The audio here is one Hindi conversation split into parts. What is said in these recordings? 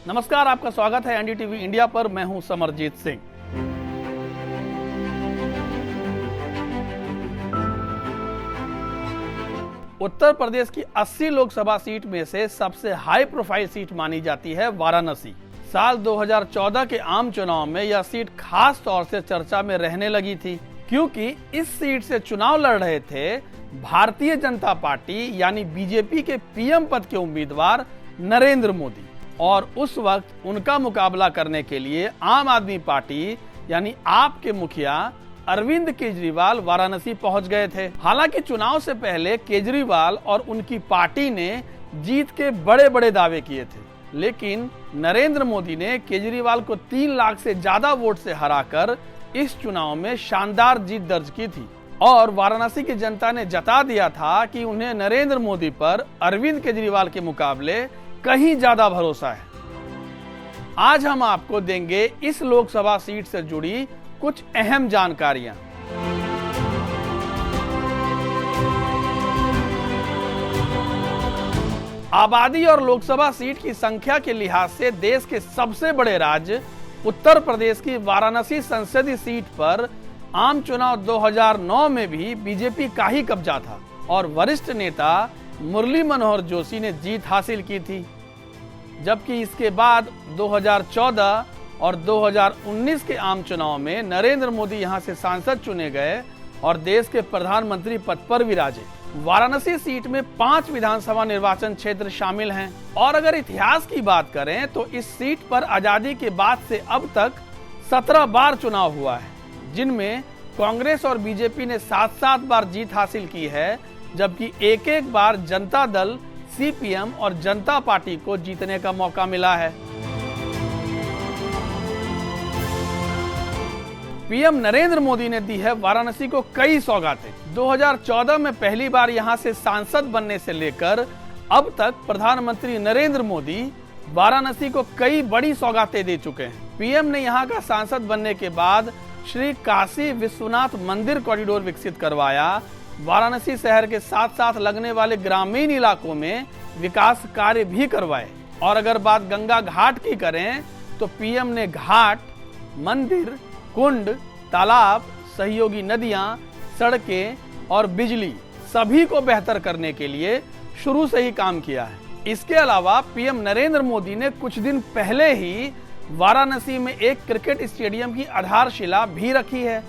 नमस्कार, आपका स्वागत है एनडीटीवी इंडिया पर। मैं हूं समरजीत सिंह। उत्तर प्रदेश की 80 लोकसभा सीट में से सबसे हाई प्रोफाइल सीट मानी जाती है वाराणसी। साल 2014 के आम चुनाव में यह सीट खास तौर से चर्चा में रहने लगी थी, क्योंकि इस सीट से चुनाव लड़ रहे थे भारतीय जनता पार्टी यानी बीजेपी के पीएम पद के उम्मीदवार नरेंद्र मोदी, और उस वक्त उनका मुकाबला करने के लिए आम आदमी पार्टी यानी आप के मुखिया अरविंद केजरीवाल वाराणसी पहुंच गए थे। हालांकि चुनाव से पहले केजरीवाल और उनकी पार्टी ने जीत के बड़े बड़े दावे किए थे, लेकिन नरेंद्र मोदी ने केजरीवाल को 3 लाख से ज्यादा वोट से हराकर इस चुनाव में शानदार जीत दर्ज की थी। और वाराणसी की जनता ने जता दिया था कि उन्हें नरेंद्र मोदी पर अरविंद केजरीवाल के मुकाबले कहीं ज्यादा भरोसा है। आज हम आपको देंगे इस लोकसभा सीट से जुड़ी कुछ अहम जानकारियां। आबादी और लोकसभा सीट की संख्या के लिहाज से देश के सबसे बड़े राज्य उत्तर प्रदेश की वाराणसी संसदीय सीट पर आम चुनाव 2009 में भी बीजेपी का ही कब्जा था और वरिष्ठ नेता मुरली मनोहर जोशी ने जीत हासिल की थी। जबकि इसके बाद 2014 और 2019 के आम चुनाव में नरेंद्र मोदी यहां से सांसद चुने गए और देश के प्रधानमंत्री पद पर विराजे। वाराणसी सीट में 5 विधानसभा निर्वाचन क्षेत्र शामिल हैं। और अगर इतिहास की बात करें तो इस सीट पर आजादी के बाद से अब तक 17 बार चुनाव हुआ है, जिनमें कांग्रेस और बीजेपी ने 7-7 बार जीत हासिल की है, जबकि एक बार जनता दल, सीपीएम और जनता पार्टी को जीतने का मौका मिला है। पीएम नरेंद्र मोदी ने दी है वाराणसी को कई सौगातें। 2014 में पहली बार यहां से सांसद बनने से लेकर अब तक प्रधानमंत्री नरेंद्र मोदी वाराणसी को कई बड़ी सौगातें दे चुके हैं। पीएम ने यहां का सांसद बनने के बाद श्री काशी विश्वनाथ मंदिर कॉरिडोर विकसित करवाया। वाराणसी शहर के साथ साथ लगने वाले ग्रामीण इलाकों में विकास कार्य भी करवाए। और अगर बात गंगा घाट की करें तो पीएम ने घाट, मंदिर, कुंड, तालाब, सहयोगी नदियां, सड़कें और बिजली सभी को बेहतर करने के लिए शुरू से ही काम किया है। इसके अलावा पीएम नरेंद्र मोदी ने कुछ दिन पहले ही वाराणसी में एक क्रिकेट स्टेडियम की आधारशिला भी रखी है।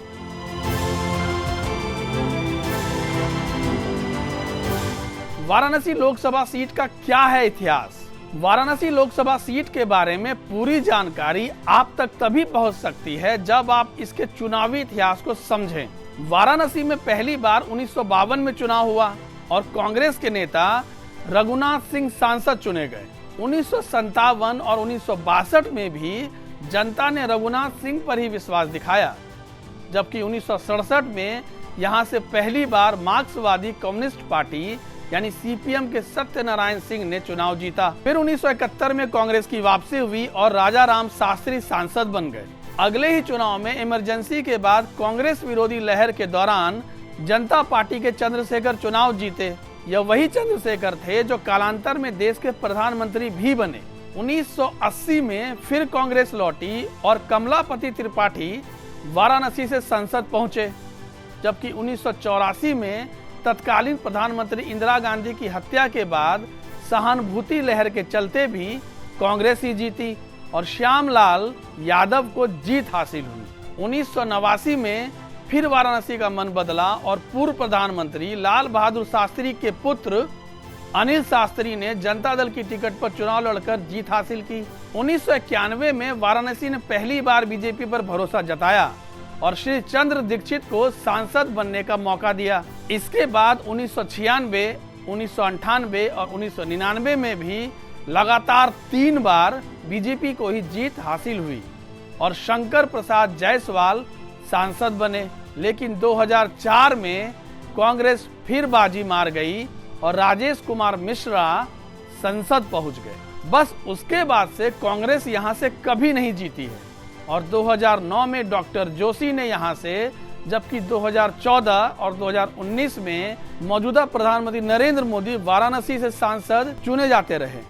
वाराणसी लोकसभा सीट का क्या है इतिहास? वाराणसी लोकसभा सीट के बारे में पूरी जानकारी आप तक तभी पहुंच सकती है जब आप इसके चुनावी इतिहास को समझें। वाराणसी में पहली बार 1952 में चुनाव हुआ और कांग्रेस के नेता रघुनाथ सिंह सांसद चुने गए। 1957 और 1962 में भी जनता ने रघुनाथ सिंह पर ही विश्वास दिखाया, जबकि 1967 में यहां से पहली बार मार्क्सवादी कम्युनिस्ट पार्टी यानी सीपीएम के सत्यनारायण सिंह ने चुनाव जीता। फिर 1971 में कांग्रेस की वापसी हुई और राजा राम शास्त्री सांसद बन गए। अगले ही चुनाव में इमरजेंसी के बाद कांग्रेस विरोधी लहर के दौरान जनता पार्टी के चंद्रशेखर चुनाव जीते। यह वही चंद्रशेखर थे जो कालांतर में देश के प्रधानमंत्री भी बने। 1980 में फिर कांग्रेस लौटी और कमलापति त्रिपाठी वाराणसी से संसद पहुंचे, जबकि 1984 में तत्कालीन प्रधानमंत्री इंदिरा गांधी की हत्या के बाद सहानुभूति लहर के चलते भी कांग्रेस ही जीती और श्यामलाल यादव को जीत हासिल हुई। 1989 में फिर वाराणसी का मन बदला और पूर्व प्रधानमंत्री लाल बहादुर शास्त्री के पुत्र अनिल शास्त्री ने जनता दल की टिकट पर चुनाव लड़कर जीत हासिल की। 1991 में वाराणसी ने पहली बार बीजेपी पर भरोसा जताया और श्री चंद्र दीक्षित को सांसद बनने का मौका दिया। इसके बाद 1996, 1998 और 1999 में भी लगातार 3 बार बीजेपी को ही जीत हासिल हुई और शंकर प्रसाद जायसवाल सांसद बने। लेकिन 2004 में कांग्रेस फिर बाजी मार गई और राजेश कुमार मिश्रा संसद पहुंच गए। बस उसके बाद से कांग्रेस यहां से कभी नहीं जीती है और 2009 में डॉक्टर जोशी ने यहां से, जबकि 2014 और 2019 में मौजूदा प्रधानमंत्री नरेंद्र मोदी वाराणसी से सांसद चुने जाते रहे।